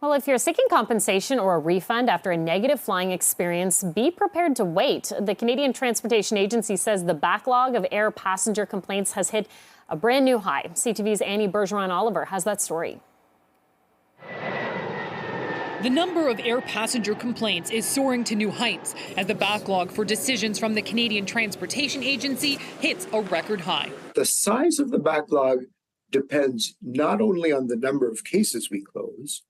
Well, if you're seeking compensation or a refund after a negative flying experience, be prepared to wait. The Canadian Transportation Agency says the backlog of air passenger complaints has hit a brand new high. CTV's Annie Bergeron-Oliver has that story. The number of air passenger complaints is soaring to new heights as the backlog for decisions from the Canadian Transportation Agency hits a record high. The size of the backlog depends not only on the number of cases we close,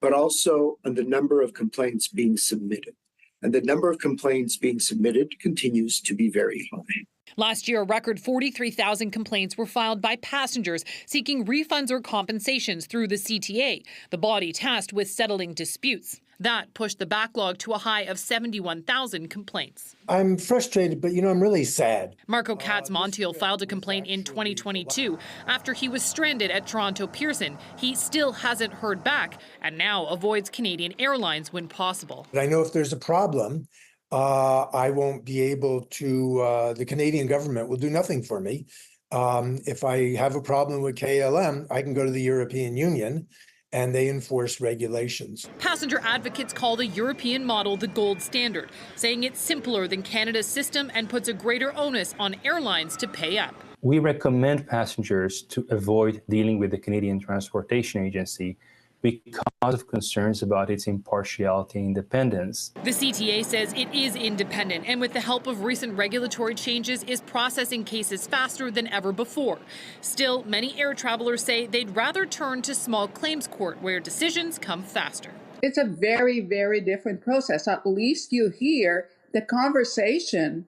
but also on the number of complaints being submitted. And the number of complaints being submitted continues to be very high. Last year, a record 43,000 complaints were filed by passengers seeking refunds or compensations through the CTA, the body tasked with settling disputes. That pushed the backlog to a high of 71,000 complaints. I'm frustrated, but I'm really sad. Marco Katz-Montiel filed a complaint in 2022 after he was stranded at Toronto Pearson. He still hasn't heard back and now avoids Canadian Airlines when possible. I know if there's a problem, I won't be able to, the Canadian government will do nothing for me. If I have a problem with KLM, I can go to the European Union and they enforce regulations. Passenger advocates call the European model the gold standard, saying it's simpler than Canada's system and puts a greater onus on airlines to pay up. We recommend passengers to avoid dealing with the Canadian Transportation Agency because of concerns about its impartiality and independence. The CTA says it is independent and with the help of recent regulatory changes is processing cases faster than ever before. Still, many air travelers say they'd rather turn to small claims court where decisions come faster. It's a very, very different process. At least you hear the conversation,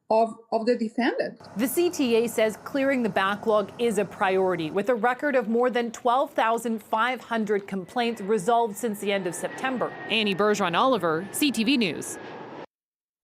of the defendant. The CTA says clearing the backlog is a priority, with a record of more than 12,500 complaints resolved since the end of September. Annie Bergeron-Oliver, CTV News.